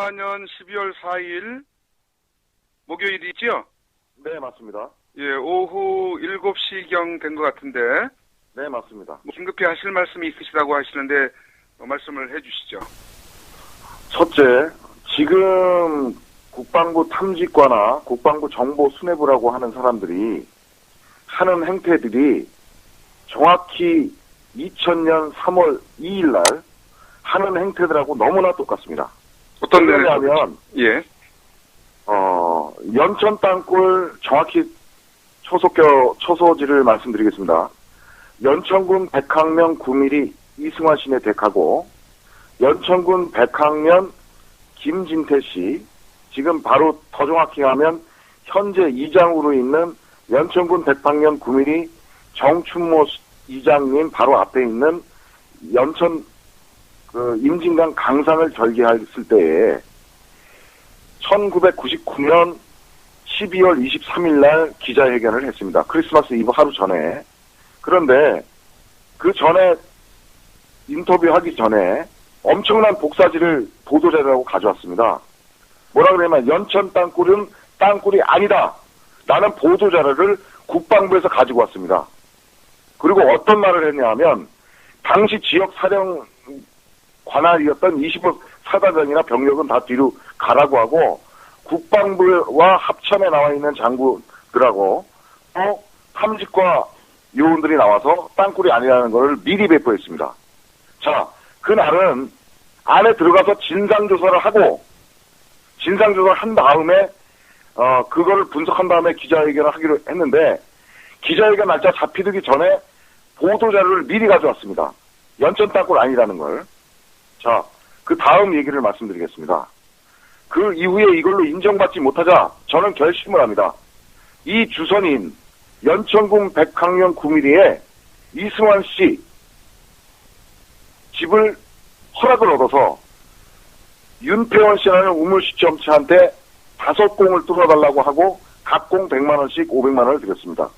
2014년 12월 4일 목요일이죠? 네, 맞습니다. 예, 오후 7시경 된 것 같은데 네, 맞습니다. 긴급히 하실 말씀이 있으시다고 하시는데 말씀을 해주시죠. 첫째, 지금 국방부 탐지과나 국방부 정보수뇌부라고 하는 사람들이 하는 행태들이 정확히 2000년 3월 2일 날 하는 행태들하고 너무나 똑같습니다. 어떤 왜냐하면 예. 연천 땅굴 정확히 초소지를 말씀드리겠습니다. 연천군 백학면 9mm 이승환 씨의 댁하고 연천군 백학면 김진태 씨, 지금 바로 더 정확히 하면 현재 이장으로 있는 연천군 백학면 9mm 정춘모 이장님 바로 앞에 있는 연천 임진강 강상을 절개했을 때에 1999년 12월 23일 날 기자회견을 했습니다. 크리스마스 이브 하루 전에. 그런데 그 전에 인터뷰하기 전에 엄청난 복사지를 보도자료라고 가져왔습니다. 뭐라 그러냐면 연천 땅굴은 땅굴이 아니다. 라는 보도자료를 국방부에서 가지고 왔습니다. 그리고 어떤 말을 했냐 하면 당시 지역 사령 관할이었던 25 사단장이나 병력은 다 뒤로 가라고 하고 국방부와 합참에 나와 있는 장군들하고 또 탐지과 요원들이 나와서 땅굴이 아니라는 것을 미리 배포했습니다. 자, 그날은 안에 들어가서 진상조사를 하고 진상조사를 한 다음에 그거를 분석한 다음에 기자회견을 하기로 했는데 기자회견 날짜 잡히기 전에 보도자료를 미리 가져왔습니다. 연천 땅굴 아니라는 걸. 자, 그 다음 얘기를 말씀드리겠습니다. 그 이후에 이걸로 인정받지 못하자 저는 결심을 합니다. 이 주선인 연천군 백학면 9mm의 이승환 씨 집을 허락을 얻어서 윤태원 씨라는 우물시청차한테 5공을 뚫어달라고 하고 각 공 100만 원씩 500만 원을 드렸습니다.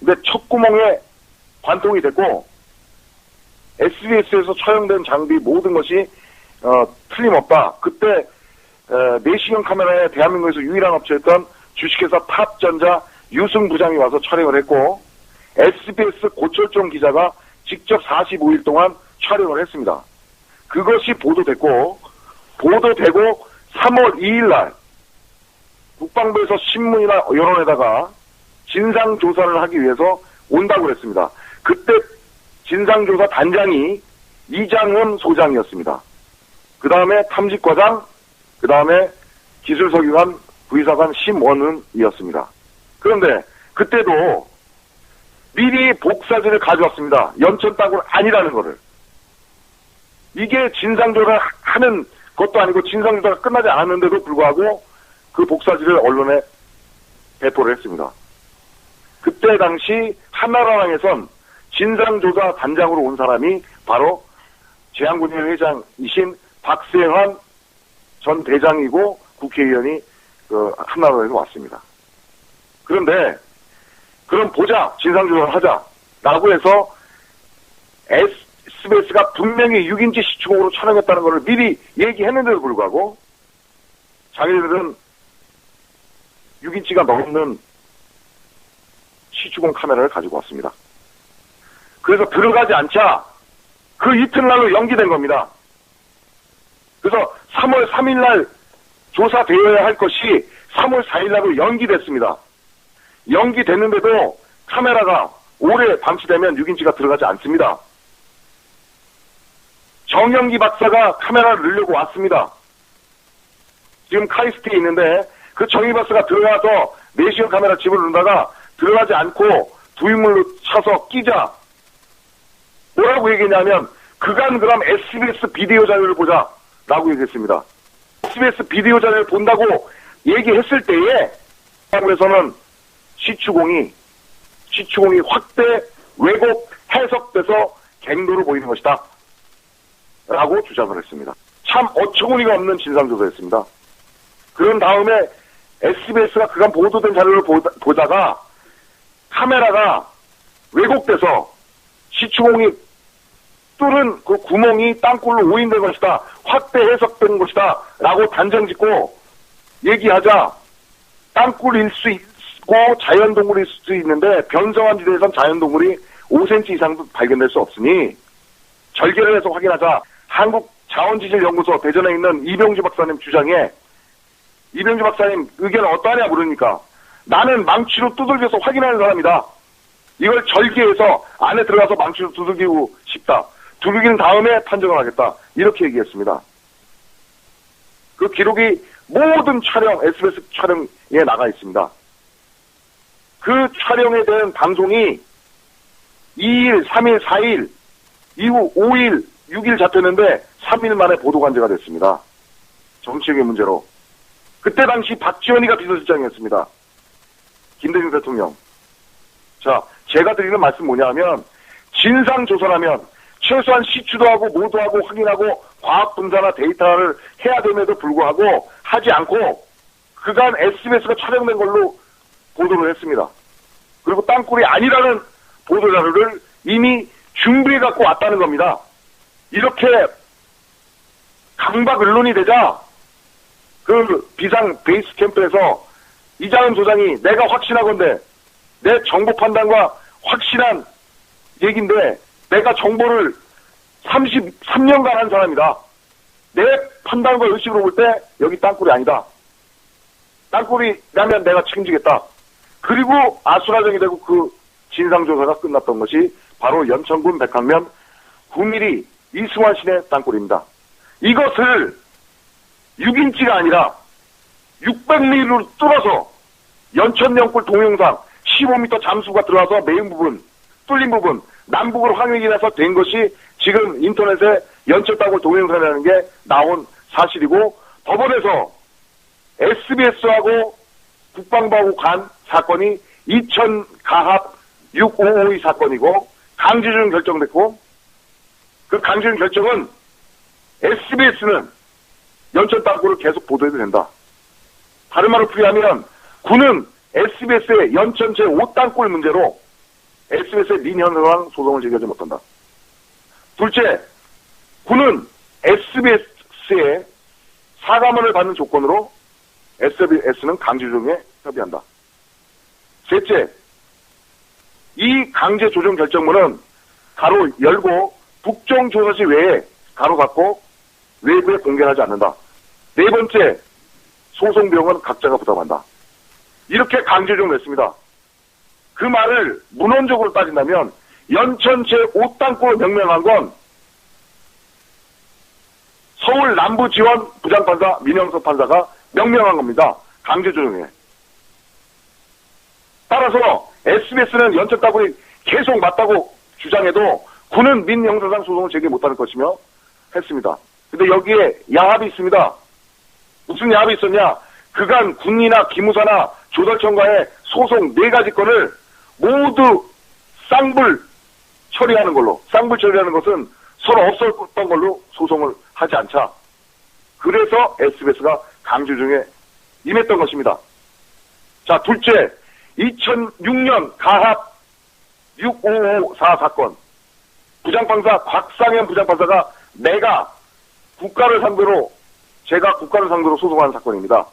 근데 첫 구멍에 관통이 됐고 SBS에서 촬영된 장비 모든 것이 틀림없다. 그때 내시경 카메라에 대한민국에서 유일한 업체였던 주식회사 탑전자 유승 부장이 와서 촬영을 했고 SBS 고철종 기자가 직접 45일 동안 촬영을 했습니다. 그것이 보도되고 3월 2일 날 국방부에서 신문이나 여론에다가 진상조사를 하기 위해서 온다고 그랬습니다. 그때 진상조사 단장이 이장훈 소장이었습니다. 그 다음에 탐지과장, 그 다음에 기술서기관 부의사관 심원은이었습니다. 그런데 그때도 미리 복사지를 가져왔습니다. 연천 땅굴 아니라는 거를. 이게 진상조사를 하는 것도 아니고 진상조사가 끝나지 않았는데도 불구하고 그 복사지를 언론에 배포를 했습니다. 그때 당시 한나라당에선 진상조사 단장으로 온 사람이 바로 제한군의회 회장이신 박세환 전 대장이고 국회의원이 한나라당에서 왔습니다. 그런데 그럼 보자, 진상조사를 하자라고 해서 SBS가 분명히 6인치 시추공으로 촬영했다는 것을 미리 얘기했는데도 불구하고 자기들은 6인치가 넘는 시추공 카메라를 가지고 왔습니다. 그래서 들어가지 않자 그 이튿날로 연기된 겁니다. 그래서 3월 3일 날 조사되어야 할 것이 3월 4일 날로 연기됐습니다. 연기됐는데도 카메라가 오래 방치되면 6인치가 들어가지 않습니다. 정영기 박사가 카메라를 넣으려고 왔습니다. 지금 카이스트에 있는데 그 정영기 박사가 들어가서 내시경 카메라 집을 넣다가 들어가지 않고 두인물로 차서 끼자. 뭐라고 얘기했냐면 그간 그럼 SBS 비디오 자료를 보자 라고 얘기했습니다. SBS 비디오 자료를 본다고 얘기했을 때에 한국에서는 시추공이 확대, 왜곡, 해석돼서 갱도로 보이는 것이다 라고 주장을 했습니다. 참 어처구니가 없는 진상조사였습니다. 그런 다음에 SBS가 그간 보도된 자료를 보다가 카메라가 왜곡돼서 시추공이 뚫은 그 구멍이 땅굴로 오인된 것이다. 확대 해석된 것이다. 라고 단정 짓고 얘기하자 땅굴일 수 있고 자연동굴일 수 있는데 변성한 지대에선 자연동굴이 5cm 이상도 발견될 수 없으니 절개를 해서 확인하자. 한국자원지질연구소 대전에 있는 이병주 박사님 주장에 이병주 박사님 의견은 어떠하냐 물으니까 나는 망치로 두들겨서 확인하는 사람이다. 이걸 절개해서 안에 들어가서 망치로 두들기고 싶다. 두들긴 다음에 판정을 하겠다. 이렇게 얘기했습니다. 그 기록이 모든 촬영, SBS 촬영에 나가 있습니다. 그 촬영에 대한 방송이 2일, 3일, 4일, 이후 5일, 6일 잡혔는데 3일 만에 보도관제가 됐습니다. 정치적인 문제로. 그때 당시 박지원이가 비서실장이었습니다. 김대중 대통령. 자, 제가 드리는 말씀 뭐냐 하면 진상조사라면 최소한 시추도 하고 뭐도 하고 확인하고 과학 분사나 데이터를 해야 됨에도 불구하고 하지 않고 그간 SBS가 촬영된 걸로 보도를 했습니다. 그리고 땅굴이 아니라는 보도자료를 이미 준비해 갖고 왔다는 겁니다. 이렇게 강박 언론이 되자 그 비상 베이스 캠프에서 이장은 소장이 내가 확신하건대 내 정보 판단과 확실한 얘기인데 내가 정보를 33년간 한 사람이다. 내 판단과 의식으로 볼 때 여기 땅굴이 아니다. 땅굴이라면 내가 책임지겠다. 그리고 아수라장이 되고 그 진상조사가 끝났던 것이 바로 연천군 백학면 9mm 이승환 시내 땅굴입니다. 이것을 6인치가 아니라 600mm로 뚫어서 연천연굴 동영상 15m 잠수가 들어와서 메인 부분, 뚫린 부분, 남북으로 확인해서 된 것이 지금 인터넷에 연천땅굴 동영상이라는 게 나온 사실이고 법원에서 SBS하고 국방부하고 간 사건이 2000 가합 6552 사건이고 강제징용 결정됐고 그 강제징용 결정은 SBS는 연천 땅굴을 계속 보도해도 된다. 다른 말로 풀이하면 군은 SBS의 연천 제5땅굴 문제로 SBS의 민현상 소송을 제기하지 못한다. 둘째, 군은 SBS의 사과문을 받는 조건으로 SBS는 강제조정에 협의한다. 셋째, 이 강제조정 결정문은 가로 열고 국정조사시 외에 가로 닫고 외부에 공개하지 않는다. 네 번째, 소송 비용은 각자가 부담한다. 이렇게 강제조정을 했습니다. 그 말을 문헌적으로 따진다면 연천 제5땅굴로 명명한 건 서울 남부지원 부장판사 민영석 판사가 명명한 겁니다. 강제조정에. 따라서 SBS는 연천 땅굴이 계속 맞다고 주장해도 군은 민형사상 소송을 제기 못하는 것이며 했습니다. 근데 여기에 야합이 있습니다. 무슨 야합이 있었냐? 그간 군이나 기무사나 조달청과의 소송 4가지 건을 모두 쌍불 처리하는 걸로, 쌍불 처리하는 것은 서로 없었던 걸로 소송을 하지 않자. 그래서 SBS가 강제조정에 임했던 것입니다. 자, 둘째, 2006년 가합 6554 사건. 부장판사 곽상현 부장판사가 제가 국가를 상대로 소송한 사건입니다.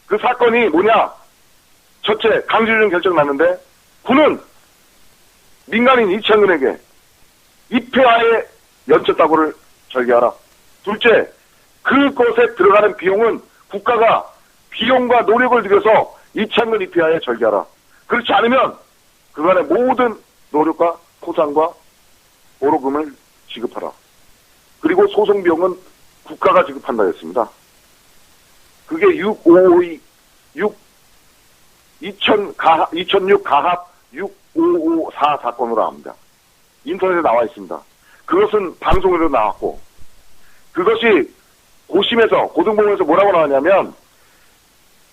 그 사건이 뭐냐? 첫째, 강제조정 결정 났는데 군은 민간인 이창근에게 입회하에 연천 땅굴을 절개하라. 둘째, 그것에 들어가는 비용은 국가가 비용과 노력을 들여서 이창근 입회하에 절개하라. 그렇지 않으면 그간의 모든 노력과 포상과 보로금을 지급하라. 그리고 소송 비용은 국가가 지급한다 했습니다. 그게 2006 가합 6554 사건으로 합니다. 인터넷에 나와 있습니다. 그것은 방송으로 나왔고 그것이 고등법원에서 뭐라고 나왔냐면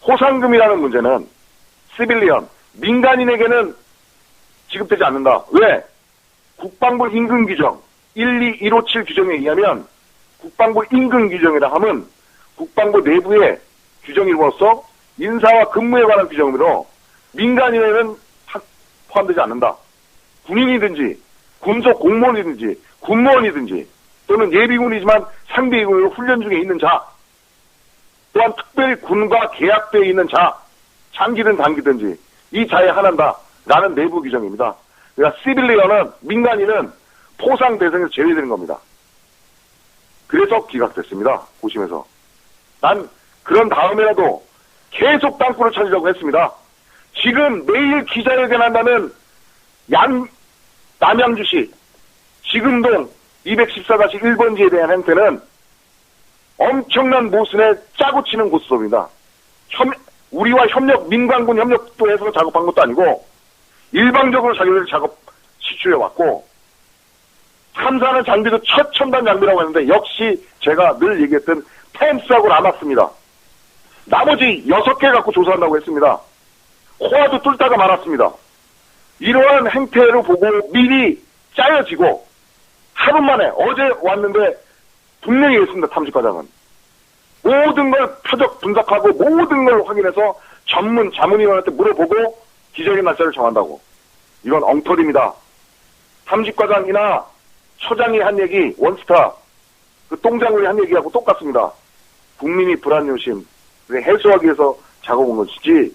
호상금이라는 문제는 시빌리언, 민간인에게는 지급되지 않는다. 왜? 국방부 임금 규정 12157 규정에 의하면 국방부 임금 규정이라 함은 국방부 내부의 규정으로서 인사와 근무에 관한 규정으로 민간인에는 포함되지 않는다. 군인이든지 군속 공무원이든지 군무원이든지 또는 예비군이지만 상비군으로 훈련 중에 있는 자, 또한 특별히 군과 계약되어 있는 자, 장기든 단기든지 이 자에 한한다라는 내부 규정입니다. 그러니까 시빌리언은 민간인은 포상 대상에서 제외되는 겁니다. 그래서 기각됐습니다. 고심에서. 난 그런 다음에라도 계속 땅굴을 찾으려고 했습니다. 지금 내일 기자회견 한다는 남양주시 지금동 214-1번지에 대한 행태는 엄청난 모순에 짜고 치는 고수업입니다. 우리와 민관군 협력도 해서 작업한 것도 아니고 일방적으로 자기들 작업 시추해왔고 탐사하는 장비도 최첨단 장비라고 했는데 역시 제가 늘 얘기했던 템스하고 남았습니다. 나머지 6개 갖고 조사한다고 했습니다. 호화도 뚫다가 말았습니다. 이러한 행태를 보고 미리 짜여지고 하루 만에 어제 왔는데 분명히 했습니다. 탐지과장은. 모든 걸 표적 분석하고 모든 걸 확인해서 자문위원한테 물어보고 기적의 날짜를 정한다고. 이건 엉터리입니다. 탐지과장이나 처장이 한 얘기, 원스타, 그 똥장군이 한 얘기하고 똑같습니다. 국민이 불안요심 해소하기 위해서 작업한 것이지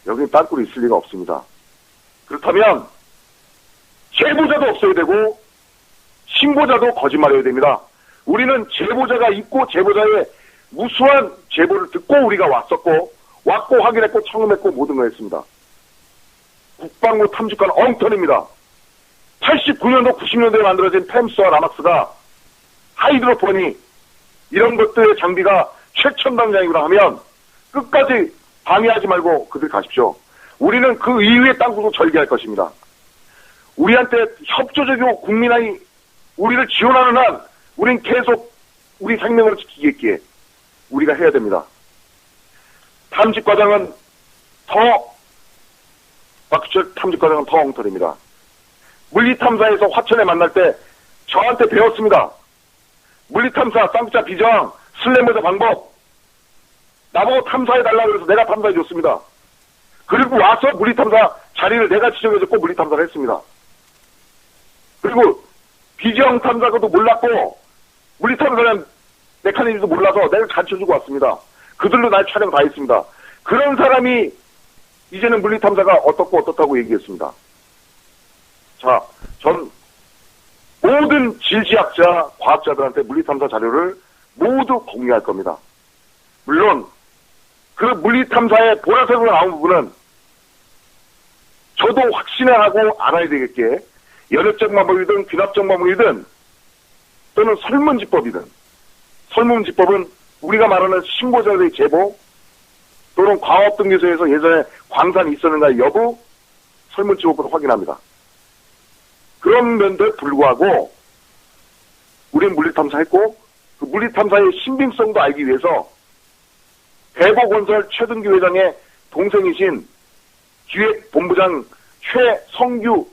여기 딴꿀이 있을 리가 없습니다. 그렇다면 제보자도 없어야 되고 신고자도 거짓말해야 됩니다. 우리는 제보자가 있고 제보자의 무수한 제보를 듣고 우리가 왔고 확인했고 청음했고 모든 걸 했습니다. 국방부 탐지관 엉터리입니다. 89년도 90년도에 만들어진 템스와 라막스가 하이드로포니 이런 것들의 장비가 최첨단 장비라 하면 끝까지 방해하지 말고 그들 가십시오. 우리는 그 이후의 땅굴도 절개할 것입니다. 우리한테 협조적이고 국민이 우리를 지원하는 한 우린 계속 우리 생명을 지키겠기에 우리가 해야 됩니다. 박규철 탐지과장은 더 엉터리입니다. 물리탐사에서 화천에 만날 때 저한테 배웠습니다. 물리탐사, 쌍자 비저항, 슬래머저 방법. 나보고 탐사해달라고 해서 내가 탐사해줬습니다. 그리고 와서 물리탐사 자리를 내가 지정해줬고 물리탐사를 했습니다. 그리고 비저항 탐사도 몰랐고 물리탐사는 메커니즘도 몰라서 내가 가르쳐주고 왔습니다. 그들로 날 촬영 다 했습니다. 그런 사람이 이제는 물리탐사가 어떻다고 얘기했습니다. 자, 전 모든 질지학자, 과학자들한테 물리탐사 자료를 모두 공유할 겁니다. 물론 그 물리탐사의 보라색으로 나온 부분은 저도 확신을 하고 알아야 되겠기에 연역적 방법이든 귀납적 방법이든 또는 설문지법이든 설문지법은 우리가 말하는 신고자들의 제보 또는 광업등기소에서 예전에 광산이 있었는가 여부 설문지법으로 확인합니다. 그런 면들 불구하고 우리는 물리탐사했고 그 물리탐사의 신빙성도 알기 위해서 대보건설 최등기 회장의 동생이신 기획본부장 최성규의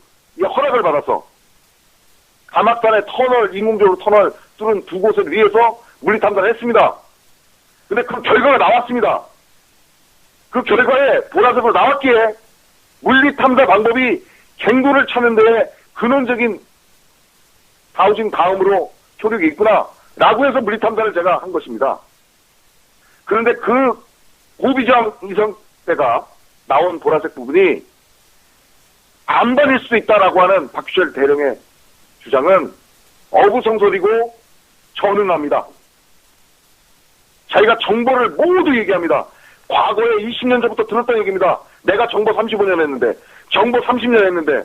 허락을 받아서 가막산의 터널, 인공적으로 터널 뚫은 두 곳을 위해서 물리탐사를 했습니다. 근데 그 결과가 나왔습니다. 그 결과에 보라색으로 나왔기에 물리탐사 방법이 갱도를 찾는 데에 근원적인 다우징 다음으로 효력이 있구나 라고 해서 물리탐사를 제가 한 것입니다. 그런데 그 고비저항 이성 때가 나온 보라색 부분이 안반일 수도 있다라고 하는 박규철 대령의 주장은 어부성설이고 전능합니다. 자기가 정보를 모두 얘기합니다. 과거에 20년 전부터 들었던 얘기입니다. 내가 정보 35년 했는데 정보 30년 했는데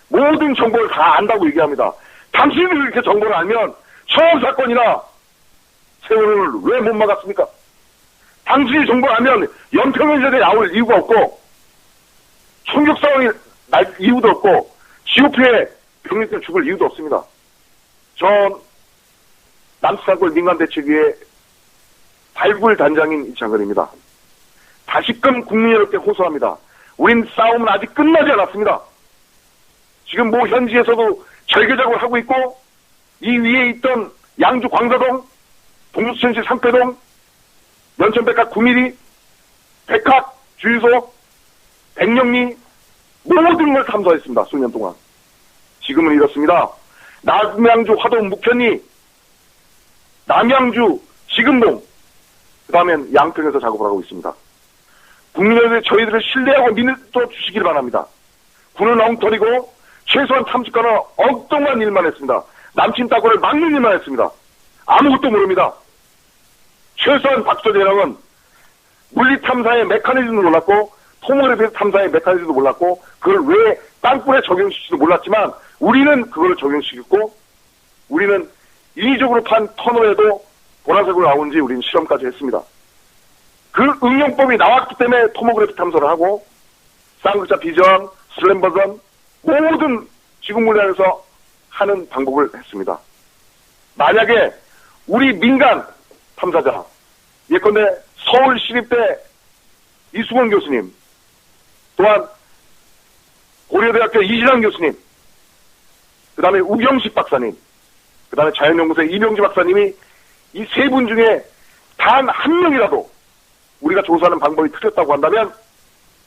모든 정보를 다 안다고 얘기합니다. 당신이 이렇게 정보를 알면 청원사건이나 세월을 왜 못 막았습니까? 당신이 정보를 알면 연평연전에 나올 이유가 없고 총격 상황이 날 이유도 없고 GOP에 병력들 죽을 이유도 없습니다. 전 남수산골 민간대책위의 발굴단장인 이창근입니다. 다시금 국민 여러분께 호소합니다. 우린 싸움은 아직 끝나지 않았습니다. 지금 뭐 현지에서도 절개작업을 하고 있고 이 위에 있던 양주 광사동, 동주천시 상패동, 연천백합 9mm, 백합 주유소, 백령리 모든 걸 탐사했습니다. 수년 동안. 지금은 이렇습니다. 남양주 화동 묵현리, 남양주 지금동, 그 다음엔 양평에서 작업을 하고 있습니다. 국민 여러분, 저희들을 신뢰하고 믿어 주시길 바랍니다. 군은 엉터리고 최소한 탐지권은 엉뚱한 일만 했습니다. 남친 따고를 막는 일만 했습니다. 아무것도 모릅니다. 최소한 박수재랑은 물리탐사의 메커니즘도 몰랐고 토모그래피 탐사의 메커니즘도 몰랐고 그걸 왜 땅굴에 적용시킬지도 몰랐지만 우리는 그걸 적용시켰고 우리는 인위적으로 판 터널에도 보라색으로 나온지 우리는 실험까지 했습니다. 그 응용법이 나왔기 때문에 토모그래피 탐사를 하고 쌍극자 비전, 슬램 버전 모든 지구 물리학에서 하는 방법을 했습니다. 만약에 우리 민간 탐사자 예컨대 서울시립대 이수건 교수님 또한 고려대학교 이진환 교수님 그 다음에 우경식 박사님 그 다음에 자연연구소의 이명지 박사님이 이 세 분 중에 단 한 명이라도 우리가 조사하는 방법이 틀렸다고 한다면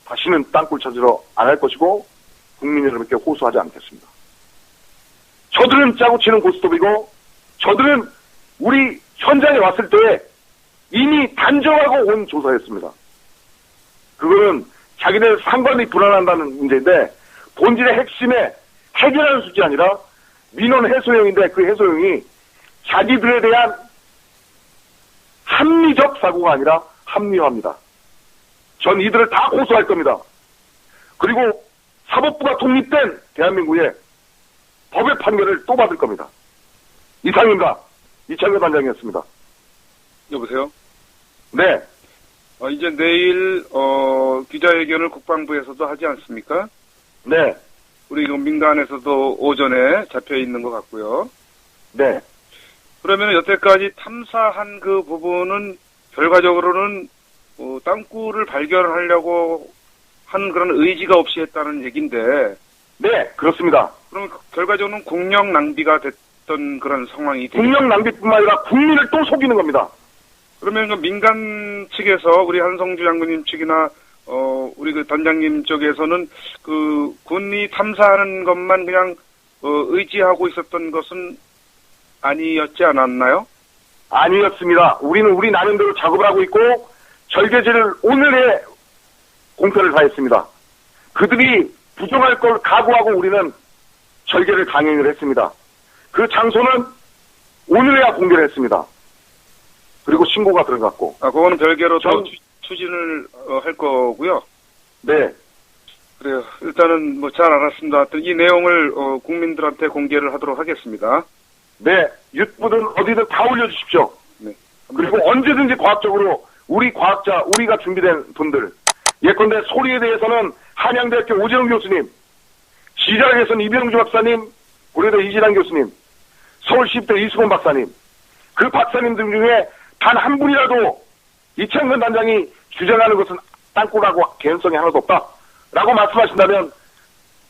다시는 땅굴 찾으러 안 할 것이고 국민 여러분께 호소하지 않겠습니다. 저들은 짜고 치는 고스톱이고 저들은 우리 현장에 왔을 때 이미 단정하고 온 조사였습니다. 그거는 자기네 상관이 불안한다는 문제인데 본질의 핵심에 해결하는 수준이 아니라 민원 해소형인데 그 해소형이 자기들에 대한 합리적 사고가 아니라 합리화입니다. 전 이들을 다 고소할 겁니다. 그리고 사법부가 독립된 대한민국에 법의 판결을 또 받을 겁니다. 이상입니다. 이창규 단장이었습니다. 여보세요? 네. 이제 내일 기자회견을 국방부에서도 하지 않습니까? 네. 우리 민간에서도 오전에 잡혀 있는 것 같고요. 네. 그러면 여태까지 탐사한 그 부분은 결과적으로는 땅굴을 발견하려고 한 그런 의지가 없이 했다는 얘기인데. 네, 그렇습니다. 그럼 결과적으로는 국력 낭비가 됐던 그런 상황이 되겠죠. 국력 낭비뿐만 아니라 국민을 또 속이는 겁니다. 그러면 그 민간 측에서 우리 한성주 장군님 측이나 우리 그 단장님 쪽에서는 그 군이 탐사하는 것만 그냥 의지하고 있었던 것은 아니었지 않았나요? 아니었습니다. 우리는 우리 나름대로 작업을 하고 있고 절개지를 오늘의 공표를 다했습니다. 그들이 부정할 걸 각오하고 우리는 절개를 강행을 했습니다. 그 장소는 오늘에야 공개를 했습니다. 그리고 신고가 들어갔고. 그거는 별개로 더 추진을 할 거고요. 네. 그래요. 일단은 뭐 잘 알았습니다. 이 내용을 국민들한테 공개를 하도록 하겠습니다. 네. 유튜브든 어디든 다 올려주십시오. 네. 그리고 언제든지 과학적으로 우리 과학자, 우리가 준비된 분들 예컨대 소리에 대해서는 한양대학교 오재영 교수님, 지자학에서는 이병주 박사님, 고려대 이진환 교수님, 서울시립대 이수건 박사님, 그 박사님들 중에 단 한 분이라도 이창근 단장이 주장하는 것은 땅굴하고 개연성이 하나도 없다라고 말씀하신다면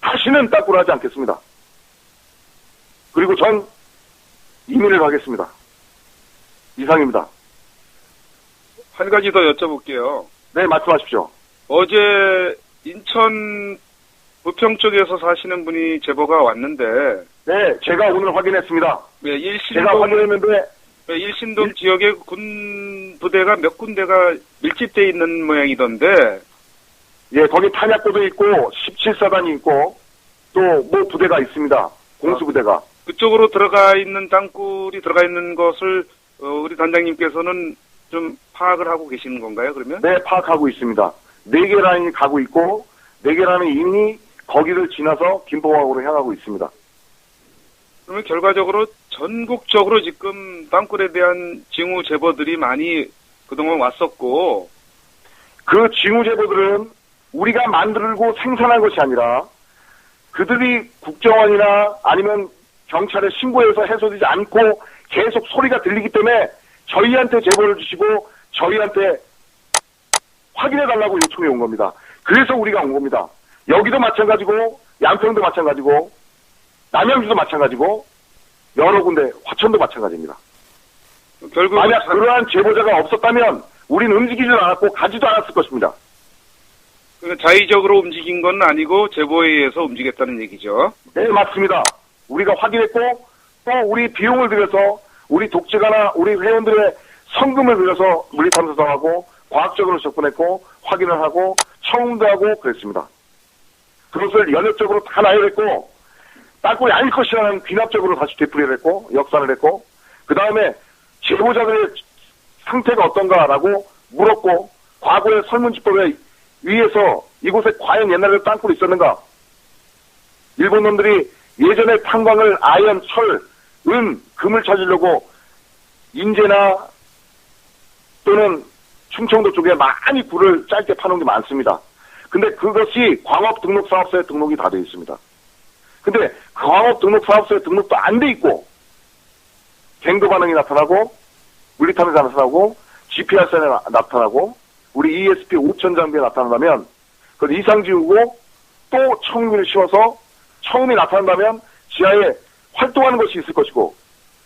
다시는 땅굴하지 않겠습니다. 그리고 전 이민을 가겠습니다. 이상입니다. 한 가지 더 여쭤볼게요. 네, 말씀하십시오. 어제 인천 부평 쪽에서 사시는 분이 제보가 왔는데. 네, 제가 오늘 확인했습니다. 네, 제가 확인했는데. 네, 일신동 지역에 군 부대가 몇 군데가 밀집되어 있는 모양이던데. 예, 거기 탄약고도 있고 17사단이 있고 또 뭐 부대가 있습니다. 공수부대가. 그쪽으로 들어가 있는 땅굴이 들어가 있는 것을 우리 단장님께서는 좀 파악을 하고 계시는 건가요, 그러면? 네, 파악하고 있습니다. 4개 라인이 가고 있고 4개 라인이 이미 거기를 지나서 김포항으로 향하고 있습니다. 그러면 결과적으로 전국적으로 지금 땅굴에 대한 징후 제보들이 많이 그동안 왔었고 그 징후 제보들은 우리가 만들고 생산한 것이 아니라 그들이 국정원이나 아니면 경찰에 신고해서 해소되지 않고 계속 소리가 들리기 때문에 저희한테 제보를 주시고 저희한테 확인해달라고 요청이 온 겁니다. 그래서 우리가 온 겁니다. 여기도 마찬가지고 양평도 마찬가지고 남양주도 마찬가지고 여러 군데 화천도 마찬가지입니다. 결국 만약 그러한 제보자가 없었다면 우리는 움직이지도 않았고 가지도 않았을 것입니다. 그러니까 자의적으로 움직인 건 아니고 제보에 의해서 움직였다는 얘기죠. 네, 맞습니다. 우리가 확인했고 또 우리 비용을 들여서 우리 독재가나 우리 회원들의 성금을 들여서 물리탐사도 하고 과학적으로 접근했고 확인을 하고 청음도 하고 그랬습니다. 그것을 연역적으로 다 나열했고 땅굴이 아닐 것이라는 귀납적으로 다시 되풀이를 했고 역산을 했고 그 다음에 제보자들의 상태가 어떤가라고 물었고 과거의 설문지법에 의해서 이곳에 과연 옛날에 땅굴이 있었는가, 일본 놈들이 예전에 탄광을 아연, 철, 은, 금을 찾으려고 인제나 또는 충청도 쪽에 많이 굴을 짧게 파놓은 게 많습니다. 근데 그것이 광업등록사업소에 등록이 다 되어 있습니다. 근데 광업등록사업소에 등록도 안 돼 있고 갱도 반응이 나타나고 물리탐지가 나타나고 GPR선에 나타나고 우리 ESP 5천 장비에 나타난다면 그걸 이상 지우고 또 청음을 씌워서 청음이 나타난다면 지하에 활동하는 것이 있을 것이고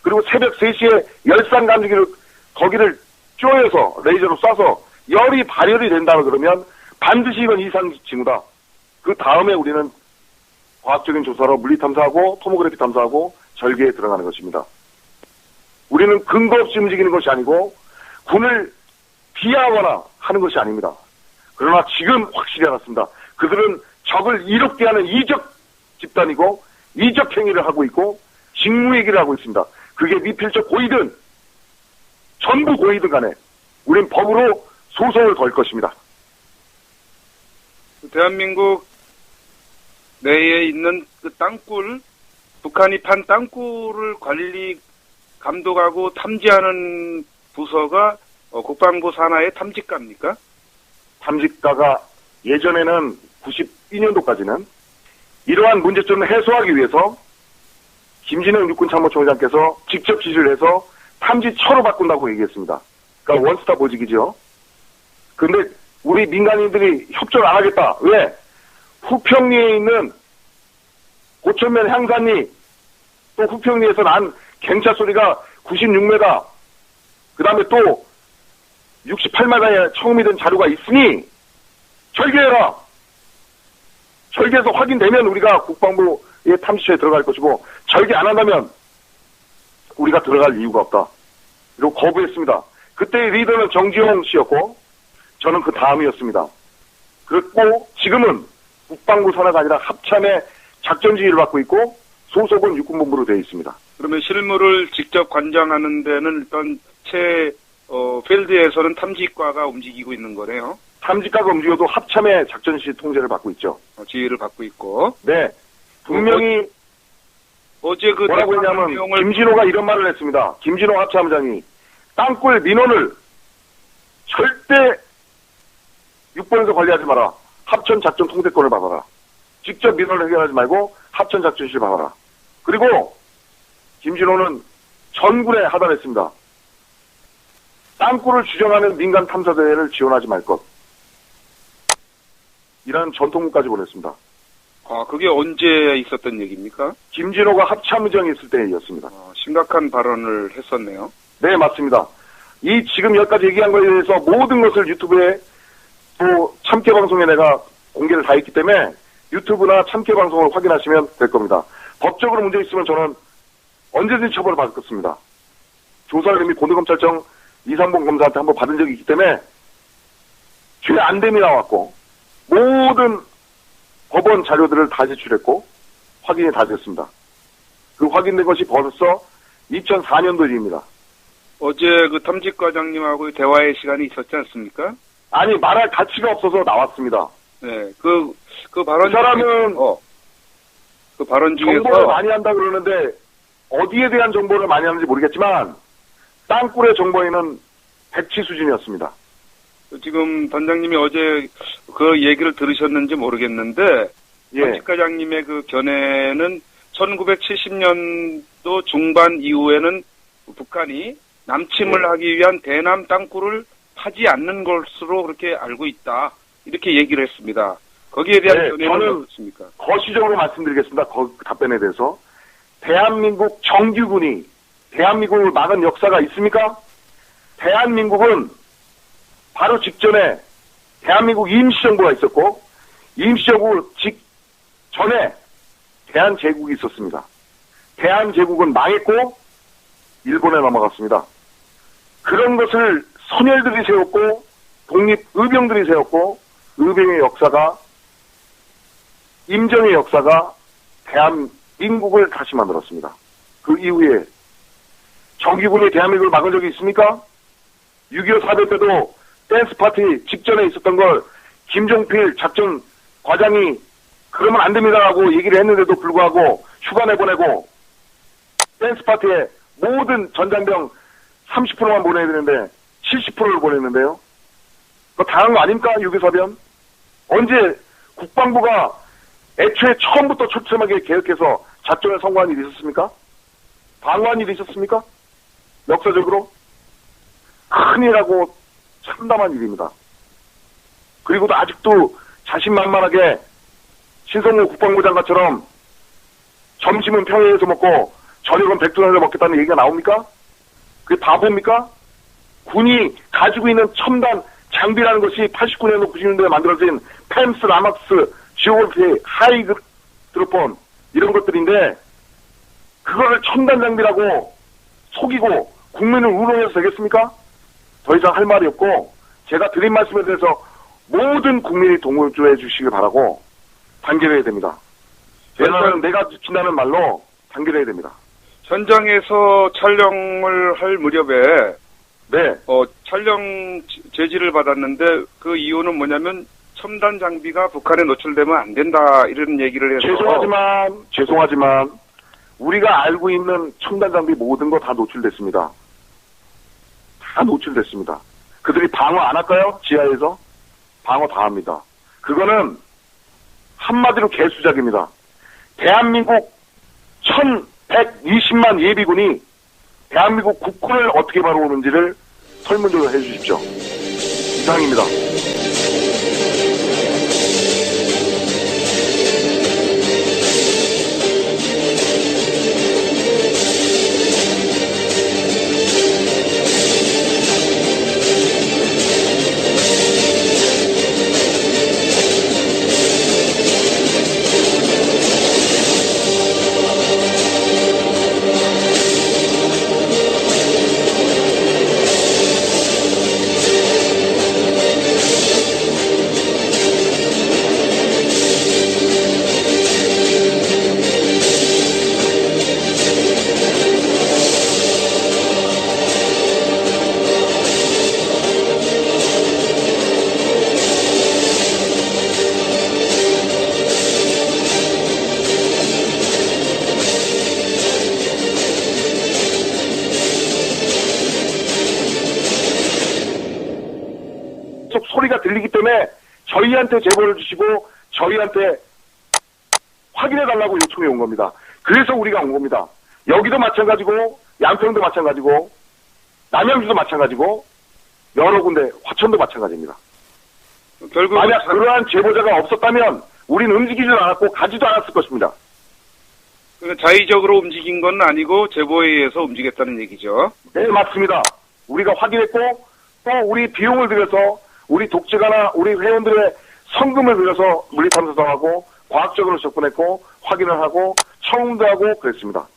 그리고 새벽 3시에 열산 감지기를 거기를 쪼여서 레이저로 쏴서 열이 발열이 된다 그러면 반드시 이건 이상 징후다. 그 다음에 우리는 과학적인 조사로 물리탐사하고 토모그래피 탐사하고 절개에 들어가는 것입니다. 우리는 근거 없이 움직이는 것이 아니고 군을 비하하거나 하는 것이 아닙니다. 그러나 지금 확실히 알았습니다. 그들은 적을 이롭게 하는 이적 집단이고 이적 행위를 하고 있고 직무 얘기를 하고 있습니다. 그게 미필적 고의든 전부 고의든 간에 우린 법으로 소송을 걸 것입니다. 대한민국 내에 있는 그 땅굴, 북한이 판 땅굴을 관리, 감독하고 탐지하는 부서가 국방부 산하의 탐지과입니까? 탐지과가 예전에는 92년도까지는 이러한 문제점을 해소하기 위해서 김진영 육군참모총장께서 직접 지시를 해서 탐지처로 바꾼다고 얘기했습니다. 그러니까 원스톱 보직이죠. 근데 우리 민간인들이 협조를 안 하겠다. 왜? 후평리에 있는 고천면 향산리 또 후평리에서 난 갱차 소리가 96m 그 다음에 또 68m에 처음이 된 자료가 있으니 절개해라. 절개해서 확인되면 우리가 국방부의 탐지처에 들어갈 것이고 절개 안 한다면 우리가 들어갈 이유가 없다. 그리고 거부했습니다. 그때의 리더는 정지용 씨였고 저는 그 다음이었습니다. 그랬고 지금은 국방부 산하가 아니라 합참의 작전지휘를 받고 있고 소속은 육군본부로 되어 있습니다. 그러면 실무를 직접 관장하는 데는 일단 필드에서는 탐지과가 움직이고 있는 거네요. 탐지과가 움직여도 합참의 작전지휘 통제를 받고 있죠. 지휘를 받고 있고. 네. 분명히 어제 그 뭐라고 했냐면 김진호가 이런 말을 했습니다. 김진호 합참장이 땅굴 민원을 절대 육본에서 관리하지 마라. 합천 작전 통제권을 받아라. 직접 민원을 해결하지 말고 합천 작전실 받아라. 그리고 김진호는 전군에 하달했습니다. 땅굴을 주정하는 민간 탐사대회를 지원하지 말 것. 이라는 전통문까지 보냈습니다. 아, 그게 언제 있었던 얘기입니까? 김진호가 합참의장이 있을 때였습니다. 심각한 발언을 했었네요. 네, 맞습니다. 이 지금 여기까지 얘기한 거에 대해서 모든 것을 유튜브에 또 참깨방송에 내가 공개를 다 했기 때문에 유튜브나 참깨방송을 확인하시면 될 겁니다. 법적으로 문제 있으면 저는 언제든지 처벌을 받겠습니다. 조사를 이미 고등검찰청 이상봉 검사한테 한번 받은 적이 있기 때문에 죄 안됨이 나왔고 모든 법원 자료들을 다 제출했고 확인이 다 됐습니다. 그 확인된 것이 벌써 2004년도 일입니다. 어제 그 탐지과장님하고 대화의 시간이 있었지 않습니까? 아니, 말할 가치가 없어서 나왔습니다. 네, 그 발언. 그 사람은 그 발언 중에서 정보를 많이 한다 그러는데 어디에 대한 정보를 많이 하는지 모르겠지만 땅굴의 정보에는 백치 수준이었습니다. 지금 단장님이 어제 그 얘기를 들으셨는지 모르겠는데 예. 탐지과장님의 그 견해는 1970년도 중반 이후에는 북한이 남침을 하기 위한 대남 땅굴을 파지 않는 것으로 그렇게 알고 있다. 이렇게 얘기를 했습니다. 거기에 대한 네, 견해는 저는 어떻습니까? 거시적으로 말씀드리겠습니다. 답변에 대해서. 대한민국 정규군이 대한민국을 막은 역사가 있습니까? 대한민국은 바로 직전에 대한민국 임시정부가 있었고 임시정부 직전에 대한제국이 있었습니다. 대한제국은 망했고 일본에 넘어갔습니다. 그런 것을 선열들이 세웠고 독립의병들이 세웠고 의병의 역사가 임정의 역사가 대한민국을 다시 만들었습니다. 그 이후에 정기군이 대한민국을 막은 적이 있습니까? 6.25 사변 때도 댄스 파티 직전에 있었던 걸 김종필 작전 과장이 그러면 안 됩니다라고 얘기를 했는데도 불구하고 휴가 내보내고 댄스 파티에 모든 전장병 30%만 보내야 되는데 70%를 보냈는데요. 그거 당한 거 아닙니까? 6.25 사변? 언제 국방부가 애초에 처음부터 초점하게 계획해서 작전에 성공한 일이 있었습니까? 방어한 일이 있었습니까? 역사적으로? 큰일하고 참담한 일입니다. 그리고 아직도 자신만만하게 신성호 국방부 장관처럼 점심은 평양에서 먹고 저녁은 백두산에서 먹겠다는 얘기가 나옵니까? 그게 바보입니까? 군이 가지고 있는 첨단 장비라는 것이 89년도 90년대에 만들어진 펜스, 라막스, 지오그래피, 하이드로폰 이런 것들인데 그거를 첨단 장비라고 속이고 국민을 우롱해서 되겠습니까? 더 이상 할 말이 없고 제가 드린 말씀에 대해서 모든 국민이 동조해 주시길 바라고 단결해야 됩니다. 내가 지킨다는 말로 단결해야 됩니다. 현장에서 촬영을 할 무렵에 네. 촬영 제지를 받았는데 그 이유는 뭐냐면 첨단 장비가 북한에 노출되면 안 된다 이런 얘기를 해서 죄송하지만 우리가 알고 있는 첨단 장비 모든 거 다 노출됐습니다. 다 노출됐습니다. 그들이 방어 안 할까요? 지하에서? 방어 다 합니다. 그거는 한마디로 개수작입니다. 대한민국 1120만 예비군이 대한민국 국군을 어떻게 바라보는지를 설문조사 해주십시오. 이상입니다. 소리가 들리기 때문에 저희한테 제보를 주시고 저희한테 확인해달라고 요청이 온 겁니다. 그래서 우리가 온 겁니다. 여기도 마찬가지고 양평도 마찬가지고 남양주도 마찬가지고 여러 군데 화천도 마찬가지입니다. 결국 만약 그러한 제보자가 없었다면 우리는 움직이지 않았고 가지도 않았을 것입니다. 자의적으로 움직인 건 아니고 제보에 의해서 움직였다는 얘기죠. 네, 맞습니다. 우리가 확인했고 또 우리 비용을 들여서 우리 독재가나 우리 회원들의 성금을 들여서 물리탐사도 하고 과학적으로 접근했고 확인을 하고 청음도 하고 그랬습니다.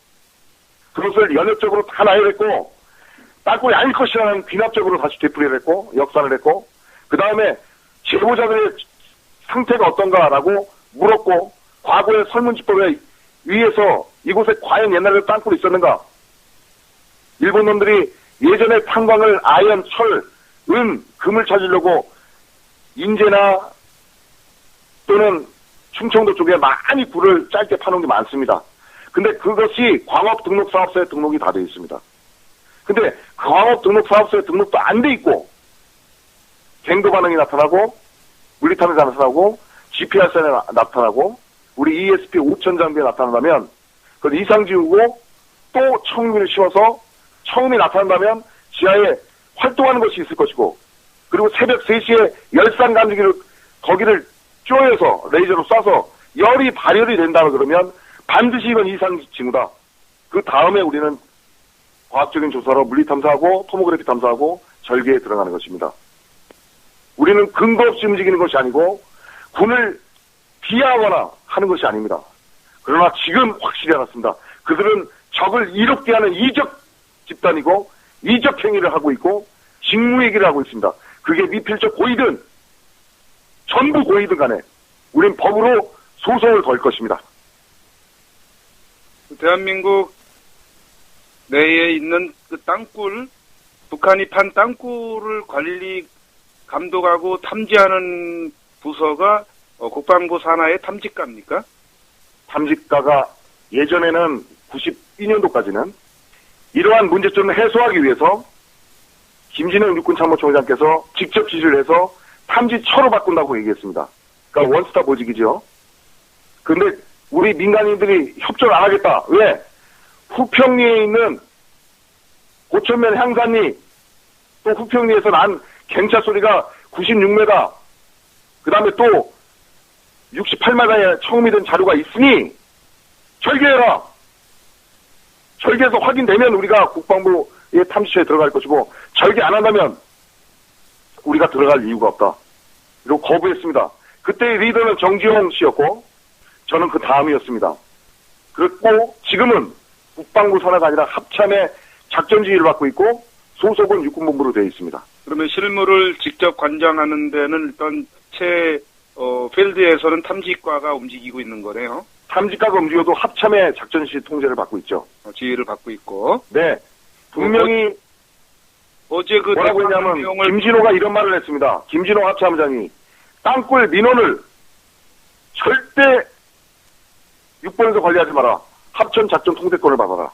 그것을 연역적으로 다 나열했고 딸꼴이 아닐 것이라는 귀납적으로 다시 되풀이를 했고 역산을 했고 그 다음에 제보자들의 상태가 어떤가라고 물었고 과거의 설문지법에 위에서 이곳에 과연 옛날에 땅굴이 있었는가? 일본 놈들이 예전에 탄광을 아연, 철, 은, 금을 찾으려고 인제나 또는 충청도 쪽에 많이 굴을 짧게 파놓은 게 많습니다. 근데 그것이 광업등록사업소에 등록이 다 돼 있습니다. 근데 광업등록사업소에 등록도 안 돼 있고 갱도 반응이 나타나고 물리탐지가 나타나고 GPR선에 나타나고 우리 ESP 5천 장비에 나타난다면 그걸 이상 지우고 또 청음을 씌워서 청음이 나타난다면 지하에 활동하는 것이 있을 것이고 그리고 새벽 3시에 열산 감지기를 거기를 쪼여서 레이저로 쏴서 열이 발열이 된다 그러면 반드시 이건 이상 징후다. 그 다음에 우리는 과학적인 조사로 물리탐사하고 토모그래피 탐사하고 절개에 들어가는 것입니다. 우리는 근거 없이 움직이는 것이 아니고 군을 비하하거나 하는 것이 아닙니다. 그러나 지금 확실히 알았습니다. 그들은 적을 이롭게 하는 이적 집단이고 이적 행위를 하고 있고 직무 얘기를 하고 있습니다. 그게 미필적 고의든 전부 고의든 간에 우린 법으로 소송을 걸 것입니다. 대한민국 내에 있는 그 땅굴, 북한이 판 땅굴을 관리, 감독하고 탐지하는 부서가 국방부 산하의 탐지과입니까? 탐지과가 예전에는 92년도까지는 이러한 문제점을 해소하기 위해서 김진영 육군참모총장께서 직접 지시를 해서 탐지처로 바꾼다고 얘기했습니다. 그러니까 원스톱 보직이죠. 근데 우리 민간인들이 협조를 안 하겠다. 왜? 후평리에 있는 고천면 향산리, 또 후평리에서 난 갱차 소리가 96m, 그 다음에 또 68m에 처음이 된 자료가 있으니 절개해라. 절개해서 확인되면 우리가 국방부의 탐지처에 들어갈 것이고 절개 안 한다면 우리가 들어갈 이유가 없다. 그리고 거부했습니다. 그때의 리더는 정지용 씨였고 저는 그 다음이었습니다. 그랬고 지금은 국방부 산하가 아니라 합참의 작전지휘를 받고 있고 소속은 육군본부로 되어 있습니다. 그러면 실무를 직접 관장하는 데는 일단 필드에서는 탐지과가 움직이고 있는 거네요. 탐지과가 움직여도 합참의 작전지휘 통제를 받고 있죠. 지휘를 받고 있고. 네. 분명히 어제 그 뭐라고 했냐면 김진호가 이런 말을 했습니다. 김진호 합참장이 땅굴 민원을 절대 육본에서 관리하지 마라. 합천 작전 통제권을 받아라.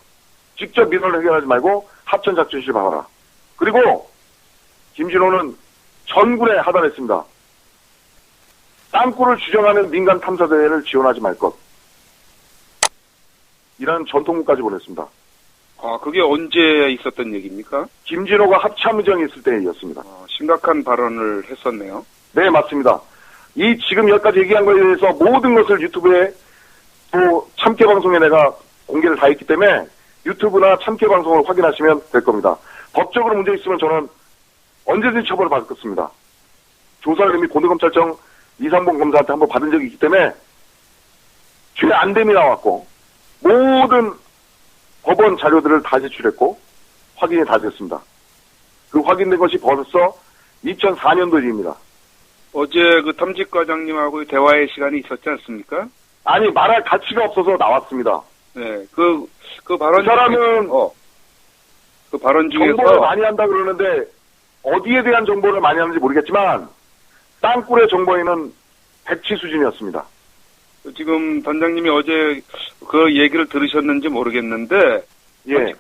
직접 민원을 해결하지 말고 합천 작전실을 받아라. 그리고 김진호는 전군에 하달했습니다. 땅굴을 주정하는 민간 탐사대회를 지원하지 말 것. 이런 전통문까지 보냈습니다. 아, 그게 언제 있었던 얘기입니까? 김진호가 합참의장이 있을 때였습니다. 심각한 발언을 했었네요. 네, 맞습니다. 이 지금 여기까지 얘기한 거에 대해서 모든 것을 유튜브에 또 참깨방송에 내가 공개를 다 했기 때문에 유튜브나 참깨방송을 확인하시면 될 겁니다. 법적으로 문제 있으면 저는 언제든지 처벌을 받겠습니다. 조사를 이미 고등검찰청 이상봉 검사한테 한번 받은 적이 있기 때문에 죄 안됨이 나왔고 모든 법원 자료들을 다 제출했고 확인이 다 됐습니다. 그 확인된 것이 벌써 2004년도 일입니다. 어제 그 탐지과장님하고 대화의 시간이 있었지 않습니까? 아니, 말할 가치가 없어서 나왔습니다. 네, 그 발언. 그 사람은 그 발언 중에서 정보를 많이 한다 그러는데 어디에 대한 정보를 많이 하는지 모르겠지만 땅굴의 정보에는 백치 수준이었습니다. 지금 단장님이 어제 그 얘기를 들으셨는지 모르겠는데. 예.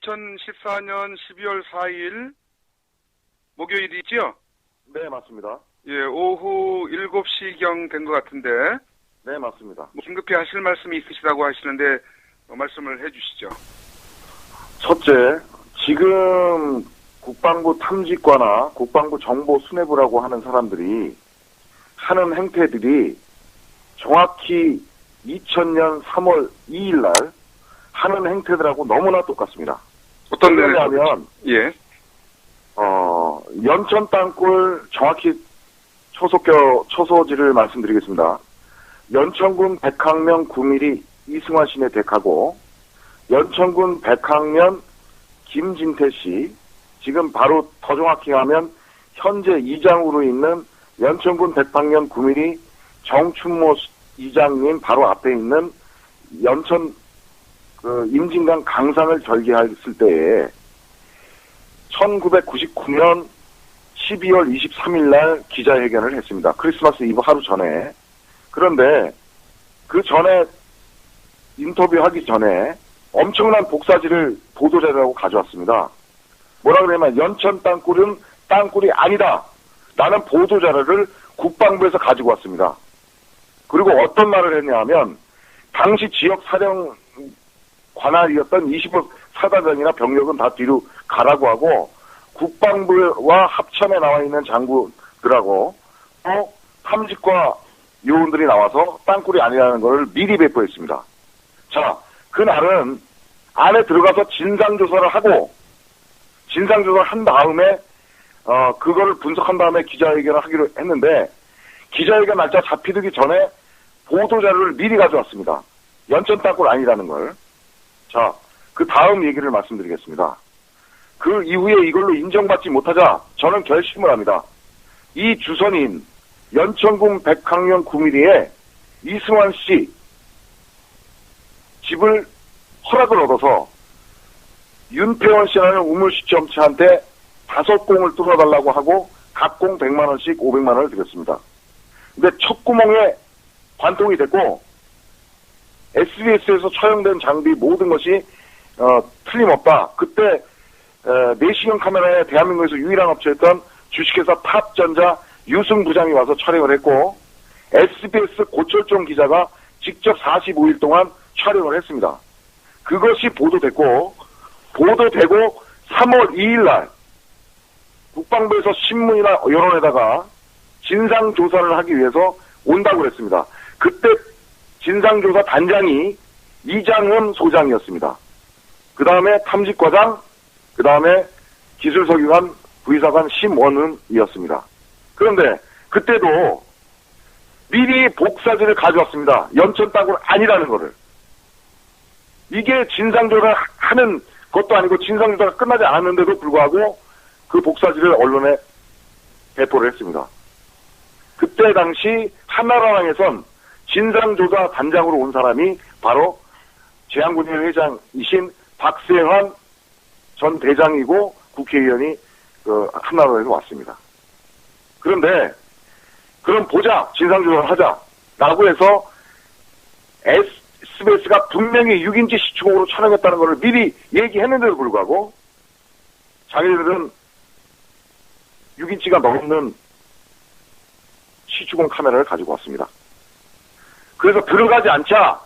(2014년 12월 4일) 목요일이죠? 네, 맞습니다. 예, 오후 7시경 된 것 같은데. 네, 맞습니다. 긴급히 하실 말씀이 있으시다고 하시는데 말씀을 해주시죠. 첫째, 지금 국방부 탐지과나 국방부 정보수뇌부라고 하는 사람들이 하는 행태들이 정확히 2000년 3월 2일 날 하는 행태들하고 너무나 똑같습니다. 어떤 면이냐면 예. 연천 땅굴 정확히 초소지를 말씀드리겠습니다. 연천군 백학면 9mm 이승환 씨의 댁하고 연천군 백학면 김진태 씨, 지금 바로 더 정확히 하면 현재 이장으로 있는 연천군 백학면 9mm 정춘모 이장님 바로 앞에 있는 연천 임진강 강상을 절개했을 때에 1999년 12월 23일 날 기자회견을 했습니다. 크리스마스 이브 하루 전에. 그런데 그 전에 인터뷰하기 전에 엄청난 복사지를 보도자료라고 가져왔습니다. 뭐라 그러냐면 연천 땅굴은 땅굴이 아니다. 라는 보도자료를 국방부에서 가지고 왔습니다. 그리고 어떤 말을 했냐 하면 당시 지역사령 관할이었던 25 사단장이나 병력은 다 뒤로 가라고 하고 국방부와 합참에 나와 있는 장군들하고 또 탐지과 요원들이 나와서 땅굴이 아니라는 것을 미리 배포했습니다. 자, 그날은 안에 들어가서 진상조사를 하고, 진상조사를 한 다음에, 그거를 분석한 다음에 기자회견을 하기로 했는데, 기자회견 날짜 잡히기 전에 보도자료를 미리 가져왔습니다. 연천 땅굴 아니라는 걸. 자, 그 다음 얘기를 말씀드리겠습니다. 그 이후에 이걸로 인정받지 못하자 저는 결심을 합니다. 이 주선인 연천군 백학년 9mm에 이승환 씨 집을 허락을 얻어서 윤태원 씨라는 우물시점체한테 5공을 뚫어달라고 하고 각 공 100만 원씩 500만 원을 드렸습니다. 근데 첫 구멍에 관통이 됐고 SBS에서 촬영된 장비 모든 것이 틀림없다. 그때 내시경 카메라에 대한민국에서 유일한 업체였던 주식회사 탑전자 유승 부장이 와서 촬영을 했고 SBS 고철종 기자가 직접 45일 동안 촬영을 했습니다. 그것이 보도되고 3월 2일 날 국방부에서 신문이나 여론에다가 진상조사를 하기 위해서 온다고 그랬습니다. 그때 진상조사 단장이 이장훈 소장이었습니다. 그 다음에 탐직과장, 그 다음에 기술서기관, 부의사관 심원은이었습니다. 그런데 그때도 미리 복사진을 가져왔습니다. 연천 땅굴 아니라는 거를. 이게 진상조사를 하는 것도 아니고 진상조사가 끝나지 않았는데도 불구하고 그 복사진을 언론에 배포를 했습니다. 그때 당시 한나라당에선 진상조사 단장으로 온 사람이 바로 제한군의 회장이신 박세환 전 대장이고 국회의원이 한나라당에서 왔습니다. 그런데 그럼 보자, 진상조사를 하자라고 해서 SBS가 분명히 6인치 시추공으로 촬영했다는 것을 미리 얘기했는데도 불구하고 자기들은 6인치가 넘는 시추공 카메라를 가지고 왔습니다. 그래서 들어가지 않자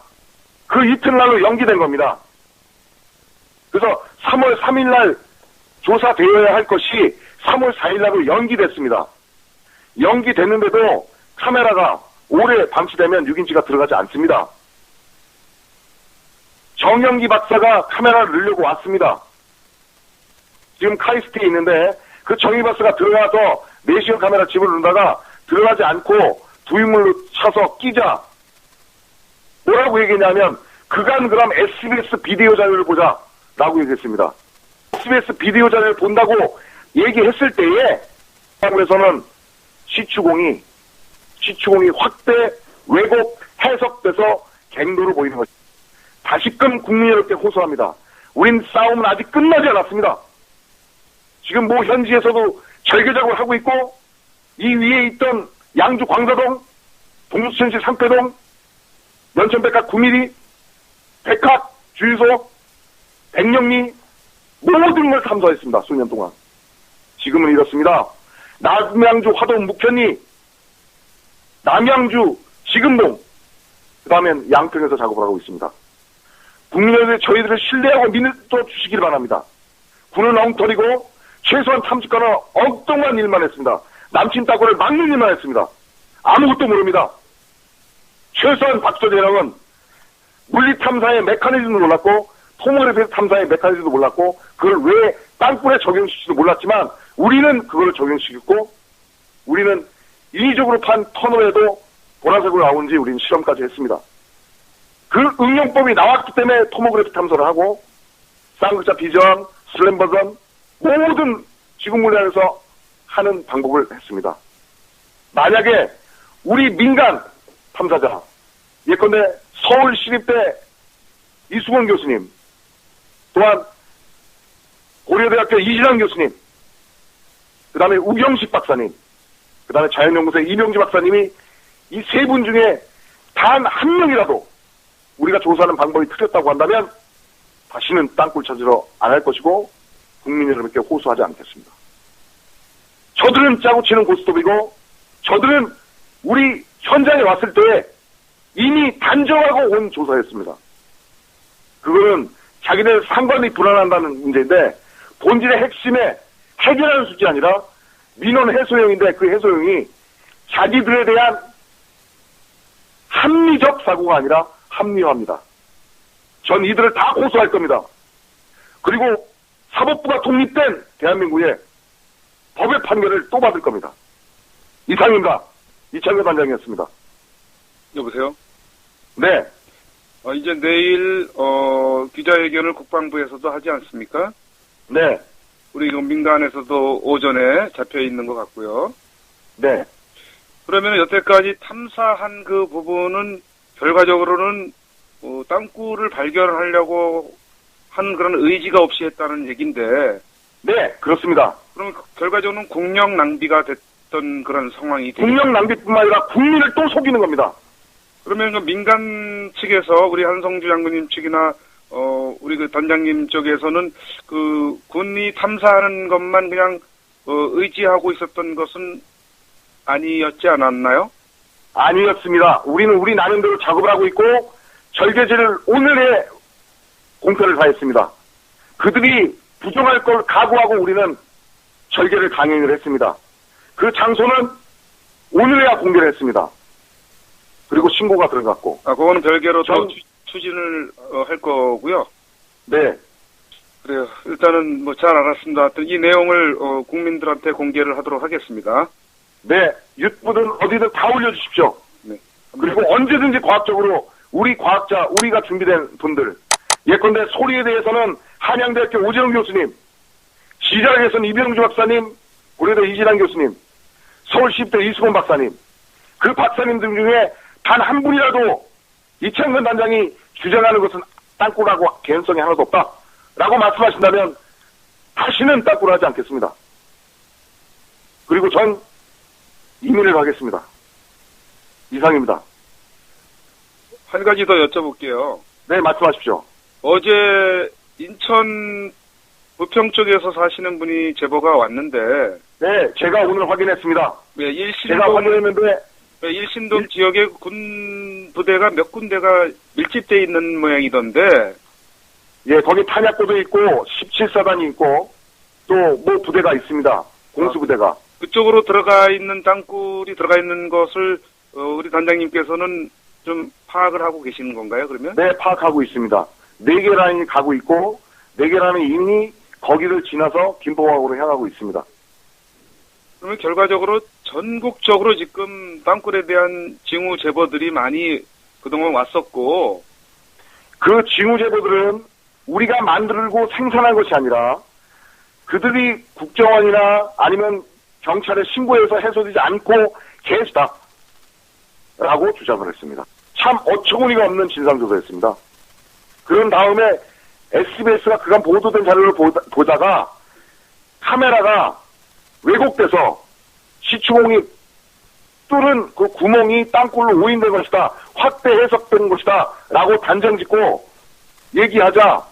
그 이튿날로 연기된 겁니다. 그래서 3월 3일 날 조사되어야 할 것이 3월 4일 날로 연기됐습니다. 연기됐는데도 카메라가 오래 방치되면 6인치가 들어가지 않습니다. 정영기 박사가 카메라를 넣으려고 왔습니다. 지금 카이스트에 있는데 그 정영기 박사가 들어가서 내시경 카메라 집을 넣다가 들어가지 않고 부유물로 차서 끼자. 뭐라고 얘기했냐면 그간 그럼 SBS 비디오 자료를 보자 라고 얘기했습니다. SBS 비디오 자료를 본다고 얘기했을 때에 한국에서는 시추공이 확대, 왜곡, 해석돼서 갱도로 보이는 것입니다. 다시금 국민 여러분께 호소합니다. 우린 싸움은 아직 끝나지 않았습니다. 지금 뭐 현지에서도 절개작업을 하고 있고 이 위에 있던 양주 광사동, 동두천시 상패동, 연천백학 9mm, 백학, 주유소, 백령리 모든 걸 탐사했습니다. 수년 동안. 지금은 이렇습니다. 남양주 화동 묵현리, 남양주 지금동, 그 다음엔 양평에서 작업을 하고 있습니다. 국민들이 저희들을 신뢰하고 믿어주시길 바랍니다. 군은 엉터리고 최소한 탐지관은 엉뚱한 일만 했습니다. 남친 따고를 막는 일만 했습니다. 아무것도 모릅니다. 최소한 박수전 대령은 물리탐사의 메커니즘도 몰랐고 토모그래피 탐사의 메커니즘도 몰랐고 그걸 왜 땅굴에 적용시킬지도 몰랐지만 우리는 그걸 적용시켰고 우리는 인위적으로 판 터널에도 보라색으로 나오는지 우리는 실험까지 했습니다. 그 응용법이 나왔기 때문에 토모그래피 탐사를 하고 쌍극자 비전, 슬램 버전 모든 지구 물리학에서 하는 방법을 했습니다. 만약에 우리 민간 탐사자 예컨대 서울시립대 이수건 교수님 또한 고려대학교 이진환 교수님 그 다음에 우경식 박사님 그 다음에 자연연구소의 이명주 박사님이 이 세 분 중에 단 한 명이라도 우리가 조사하는 방법이 틀렸다고 한다면 다시는 땅굴 찾으러 안 할 것이고 국민 여러분께 호소하지 않겠습니다. 저들은 짜고 치는 고스톱이고 저들은 우리 현장에 왔을 때 이미 단정하고 온 조사였습니다. 그거는 자기네 상관이 불안한다는 문제인데 본질의 핵심에 해결하는 수준이 아니라 민원 해소형인데 그 해소형이 자기들에 대한 합리적 사고가 아니라 합리화입니다. 전 이들을 다 고소할 겁니다. 그리고 사법부가 독립된 대한민국의 법의 판결을 또 받을 겁니다. 이상입니다. 이창규 단장이었습니다. 여보세요? 네. 이제 내일 기자회견을 국방부에서도 하지 않습니까? 네. 우리 민간에서도 오전에 잡혀 있는 것 같고요. 네. 그러면 여태까지 탐사한 그 부분은 결과적으로는 땅굴을 발견하려고 한 그런 의지가 없이 했다는 얘기인데. 네, 그렇습니다. 그럼 결과적으로는 국력 낭비가 됐던 그런 상황이 되겠죠. 국력 낭비뿐만 아니라 국민을 또 속이는 겁니다. 그러면 그 민간 측에서 우리 한성주 장군님 측이나 우리 그 단장님 쪽에서는 그 군이 탐사하는 것만 그냥 의지하고 있었던 것은 아니었지 않았나요? 아니었습니다. 우리는 우리 나름대로 작업을 하고 있고 절개지를 오늘의 공표를 다했습니다. 그들이 부정할 걸 각오하고 우리는 절개를 강행을 했습니다. 그 장소는 오늘에야 공개를 했습니다. 그리고 신고가 들어갔고. 그거는 별개로 더 추진을 할 거고요. 네. 그래요. 일단은 뭐 잘 알았습니다. 이 내용을 국민들한테 공개를 하도록 하겠습니다. 네. 유튜브든 어디든 다 올려주십시오. 네. 그리고 언제든지 과학적으로 우리 과학자, 우리가 준비된 분들, 예컨대 소리에 대해서는 한양대학교 오재영 교수님, 지자학에서는 이병주 박사님, 고려대 이진환 교수님, 서울시립대 이수건 박사님, 그 박사님들 중에 단 한 분이라도 이창근 단장이 주장하는 것은 땅굴하고 개연성이 하나도 없다라고 말씀하신다면 다시는 땅굴을 하지 않겠습니다. 그리고 전 이민을 가겠습니다. 이상입니다. 한 가지 더 여쭤볼게요. 네, 말씀하십시오. 어제 인천 부평 쪽에서 사시는 분이 제보가 왔는데, 네, 제가 오늘 확인했습니다. 네, 제가 확인했는데, 일신동 지역에 군 부대가 몇 군데가 밀집되어 있는 모양이던데, 예, 거기 탄약고도 있고 17사단이 있고 또 뭐 부대가 있습니다. 공수부대가. 그쪽으로 들어가 있는 땅굴이 들어가 있는 것을 우리 단장님께서는 좀 파악을 하고 계시는 건가요, 그러면? 네, 파악하고 있습니다. 4개 라인이 가고 있고 4개 라인이 이미 거기를 지나서 김포항으로 향하고 있습니다. 그러면 결과적으로 전국적으로 지금 땅굴에 대한 징후 제보들이 많이 그동안 왔었고, 그 징후 제보들은 우리가 만들고 생산한 것이 아니라 그들이 국정원이나 아니면 경찰에 신고해서 해소되지 않고 계시다라고 주장을 했습니다. 참 어처구니가 없는 진상조사였습니다. 그런 다음에 SBS가 그간 보도된 자료를 보다가 카메라가 왜곡돼서 시추공이 뚫은 그 구멍이 땅굴로 오인된 것이다, 확대 해석된 것이다 라고 단정짓고 얘기하자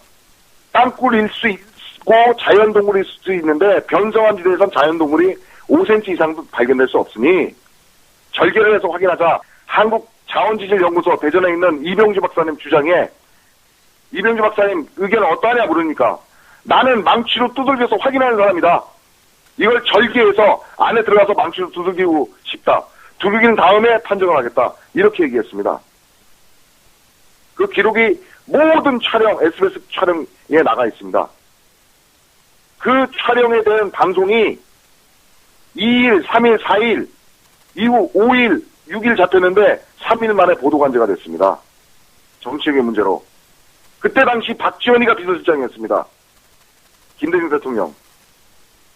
땅굴일 수 있고 자연동물일 수 있는데 변성한 지대에선 자연동물이 5cm 이상도 발견될 수 없으니 절개를 해서 확인하자 한국자원지질연구소 대전에 있는 이병주 박사님 주장에 이병주 박사님 의견은 어떠하냐 물으니까 나는 망치로 두들겨서 확인하는 사람이다. 이걸 절개해서 안에 들어가서 망치로 두들기고 싶다. 두들긴 다음에 판정을 하겠다. 이렇게 얘기했습니다. 그 기록이 모든 촬영, SBS 촬영에 나가 있습니다. 그 촬영에 대한 방송이 2일, 3일, 4일, 이후 5일, 6일 잡혔는데 3일 만에 보도관제가 됐습니다. 정치적인 문제로. 그때 당시 박지원이가 비서실장이었습니다. 김대중 대통령.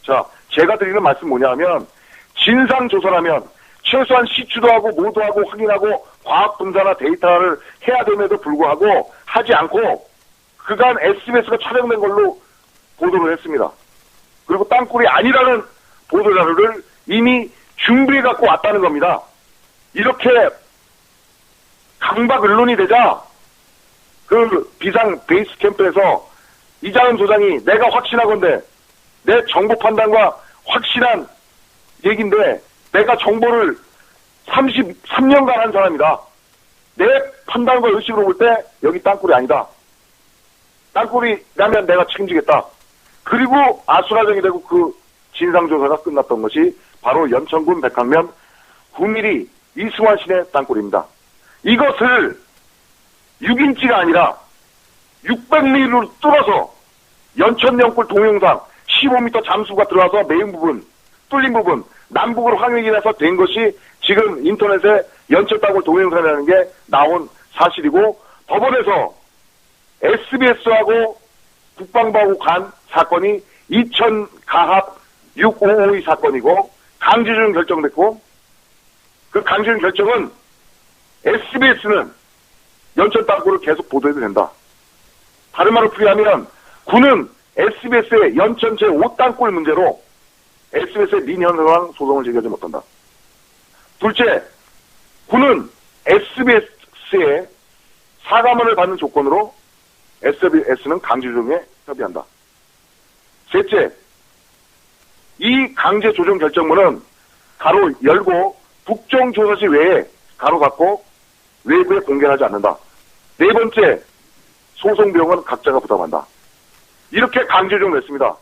자, 제가 드리는 말씀 뭐냐면 진상조사라면 최소한 시추도 하고 모도 하고 확인하고 과학 분사나 데이터를 해야 됨에도 불구하고 하지 않고 그간 SBS가 촬영된 걸로 보도를 했습니다. 그리고 땅굴이 아니라는 보도자료를 이미 준비해 갖고 왔다는 겁니다. 이렇게 강박 언론이 되자 그 비상 베이스 캠프에서 이장훈 소장이 내가 확신하건대 내 정보 판단과 확실한 얘기인데 내가 정보를 33년간 한 사람이다. 내 판단과 의식으로 볼 때 여기 땅굴이 아니다. 땅굴이라면 내가 책임지겠다. 그리고 아수라장이 되고 그 진상조사가 끝났던 것이 바로 연천군 백학면 9mm 이승환 씨의 땅굴입니다. 이것을 6인치가 아니라 600mm로 뚫어서 연천연골 동영상 15m 잠수가 들어와서 메인 부분, 뚫린 부분, 남북으로 확인이 돼서 된 것이 지금 인터넷에 연천땅굴 동영상이라는 게 나온 사실이고, 법원에서 SBS하고 국방부하고 간 사건이 2000 가합 6552 사건이고, 강제징용 결정됐고, 그 강제징용 결정은 SBS는 연천 땅굴을 계속 보도해도 된다. 다른 말로 풀이하면 군은 SBS의 연천 제5땅굴 문제로 SBS의 민형사상 소송을 제기하지 못한다. 둘째, 군은 SBS의 사과문을 받는 조건으로 SBS는 강제조정에 협의한다. 셋째, 이 강제조정 결정문은 가로 열고 국정조사시 외에 가로 닫고 외부에 공개하지 않는다. 네 번째, 소송 비용은 각자가 부담한다. 이렇게 강제조정을 했습니다.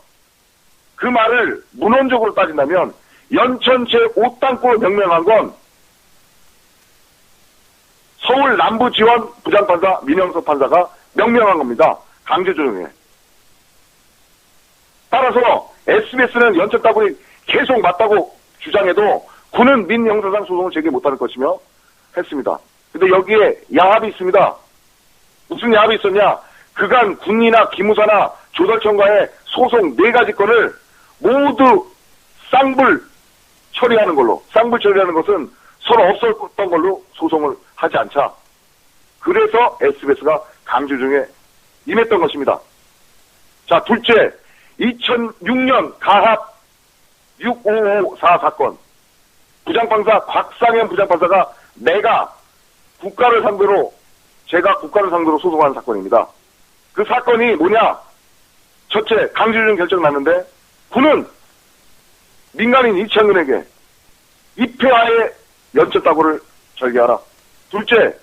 그 말을 문헌적으로 따진다면 연천 제5땅굴 명명한 건 서울 남부지원 부장판사 민영석 판사가 명명한 겁니다. 강제조정에. 따라서 SBS는 연천 땅굴이 계속 맞다고 주장해도 군은 민형사상 소송을 제기 못할 것이며 했습니다. 근데 여기에 야합이 있습니다. 무슨 야합이 있었냐? 그간 군이나 기무사나 조달청과의 소송 4가지 건을 모두 쌍불 처리하는 걸로, 쌍불 처리하는 것은 서로 없었던 걸로 소송을 하지 않자. 그래서 SBS가 강제조정에 임했던 것입니다. 자, 둘째, 2006년 가합 6554 사건. 부장판사 곽상현 부장판사가 제가 국가를 상대로 소송하는 사건입니다. 그 사건이 뭐냐? 첫째, 강제조정 결정 났는데 군은 민간인 이창근에게 입회하에 연천 땅굴을 절개하라. 둘째,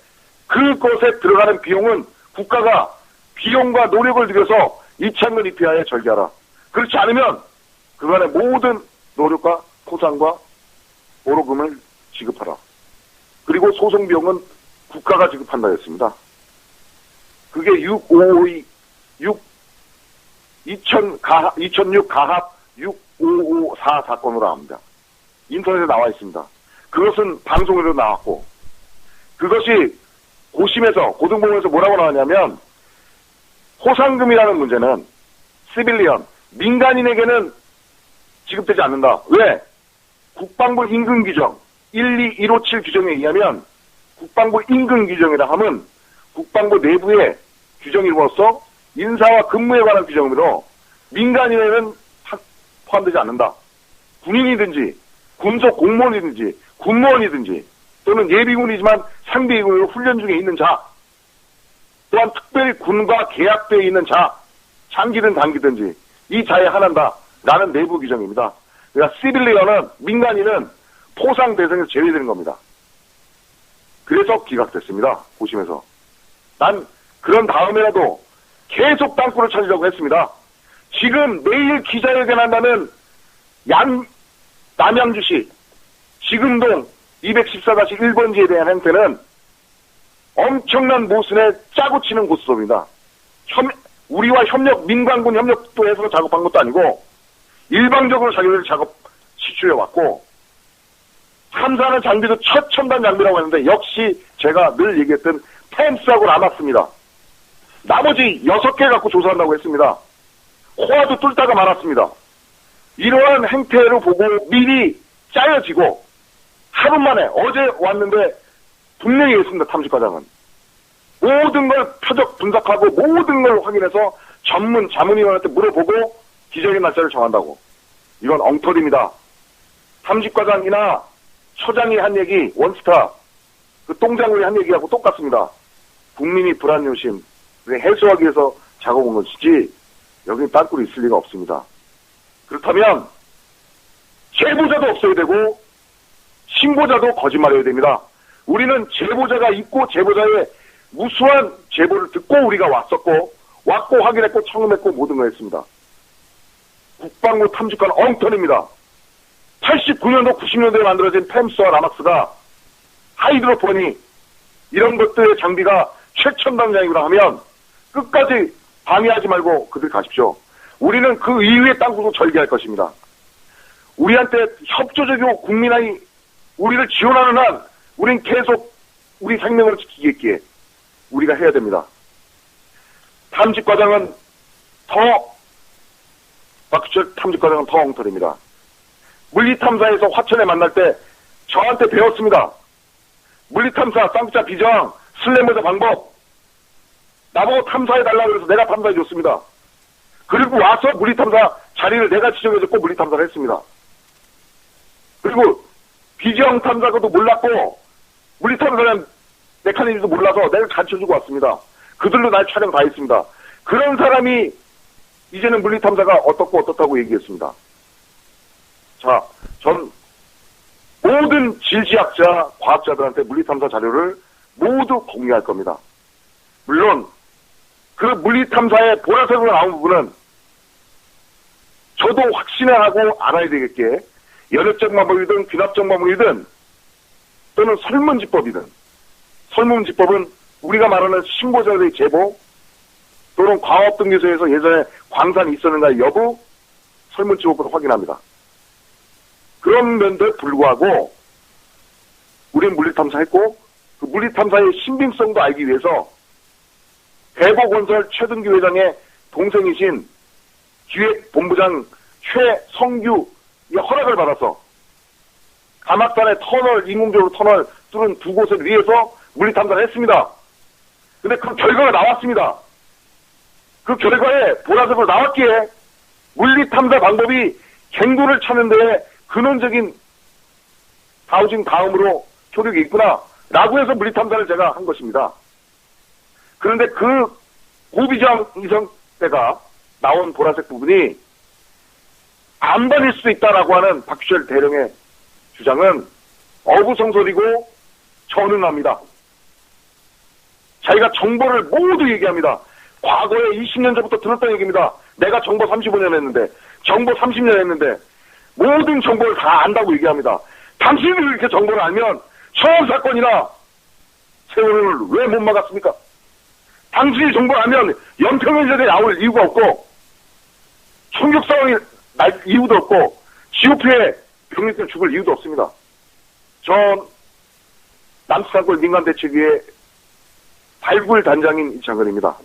그것에 들어가는 비용은 국가가 비용과 노력을 들여서 이창근 입회하에 절개하라. 그렇지 않으면 그간의 모든 노력과 포상과 보로금을 지급하라. 그리고 소송 비용은 국가가 지급한다 했습니다. 그게 2006 가합 6554 사건으로 합니다. 인터넷에 나와 있습니다. 그것은 방송에도 나왔고, 그것이 고등법원에서 뭐라고 나왔냐면, 포상금이라는 문제는 시빌리언, 민간인에게는 지급되지 않는다. 왜? 국방부 임금 규정 12157 규정에 의하면 국방부 임금 규정이라 하면 국방부 내부의 규정으로서 인사와 근무에 관한 규정으로 민간인에는 포함되지 않는다. 군인이든지 군속 공무원이든지 군무원이든지 또는 예비군이지만 상비군으로 훈련 중에 있는 자, 또한 특별히 군과 계약되어 있는 자, 장기든 단기든지 이 자에 한한다 라는 내부 규정입니다. 그러니까 시빌리언은, 민간인은 포상 대상에서 제외되는 겁니다. 그래서 기각됐습니다. 고심에서. 난 그런 다음에라도 계속 땅굴을 찾으려고 했습니다. 지금 내일 기자회견 한다는 남양주시 지금동 214-1번지에 대한 행태는 엄청난 모순에 짜고 치는 고스톱입니다. 우리와 민간군 협력도 해서 작업한 것도 아니고 일방적으로 자기들 작업 시추해왔고, 탐사하는 장비도 최첨단 장비라고 했는데 역시 제가 늘 얘기했던 펜스하고 남았습니다. 나머지 6개 갖고 조사한다고 했습니다. 호화도 뚫다가 말았습니다. 이러한 행태를 보고 미리 짜여지고 하루 만에 어제 왔는데 분명히 있습니다. 탐지과장은. 모든 걸 표적 분석하고 모든 걸 확인해서 자문위원한테 물어보고 기적의 날짜를 정한다고. 이건 엉터리입니다. 탐지과장이나 처장이 한 얘기, 원스타, 그 똥장군이 한 얘기하고 똑같습니다. 국민이 불안요심 해소하기 위해서 작업한 것이지 여기 땅굴이 있을 리가 없습니다. 그렇다면 제보자도 없어야 되고 신고자도 거짓말해야 됩니다. 우리는 제보자가 있고 제보자의 무수한 제보를 듣고 우리가 왔고 확인했고 청음했고 모든 걸 했습니다. 국방부 탐지관 엉터리입니다. 89년도 90년도에 만들어진 펜스와 라막스가 하이드로폰이 이런 것들의 장비가 최첨단 장비라 하면 끝까지 방해하지 말고 그들 가십시오. 우리는 그 이후의 땅구도 절개할 것입니다. 우리한테 협조적이고 국민의 우리를 지원하는 한 우린 계속 우리 생명을 지키겠기에 우리가 해야 됩니다. 탐직과장은 박수철 탐직과장은 더 엉터리입니다. 물리탐사에서 화천에 만날 때 저한테 배웠습니다. 물리탐사, 쌍자 비정, 슬래머저 방법. 나보고 탐사해달라고 해서 내가 탐사해줬습니다. 그리고 와서 물리탐사 자리를 내가 지정해줬고 물리탐사를 했습니다. 그리고 비정 탐사도 몰랐고 물리탐사는 메커니즘도 몰라서 내가 가르쳐주고 왔습니다. 그들로 날 촬영 다 했습니다. 그런 사람이 이제는 물리탐사가 어떻고 어떻다고 얘기했습니다. 자, 전 모든 질지학자, 과학자들한테 물리탐사 자료를 모두 공유할 겁니다. 물론 그 물리탐사의 보라색으로 나온 부분은 저도 확신하고 알아야 되겠기에 연역적 방법이든 귀납적 방법이든 또는 설문지법이든 설문지법은 우리가 말하는 신고자들의 제보 또는 광업등기소에서 예전에 광산이 있었는가 여부 설문지법으로 확인합니다. 그런 면들 불구하고 우리는 물리탐사했고 그 물리탐사의 신빙성도 알기 위해서 대보건설 최등규 회장의 동생이신 기획본부장 최성규 허락을 받아서 가막산의 터널, 인공적으로 터널 뚫은 두 곳을 위해서 물리탐사를 했습니다. 근데 그 결과가 나왔습니다. 그 결과에 보라색으로 나왔기에 물리탐사 방법이 갱도를 찾는 데 근원적인 다우징 다음으로 효력이 있구나 라고 해서 물리탐사를 제가 한 것입니다. 그런데 그 고비정 이성 때가 나온 보라색 부분이 안 받을 수도 있다라고 하는 박수철 대령의 주장은 어부성설이고 전응합니다. 자기가 정보를 모두 얘기합니다. 과거에 20년 전부터 들었던 얘기입니다. 내가 정보 35년 했는데 정보 30년 했는데 모든 정보를 다 안다고 얘기합니다. 당신들이 이렇게 정보를 알면 처음 사건이나 세월을 왜 못 막았습니까? 당신이 정보를 알면 연평연전에 나올 이유가 없고 총격 상황이 날 이유도 없고 GOP에 병력들 죽을 이유도 없습니다. 전 남수산골 민간대책위의 발굴 단장인 이창근입니다.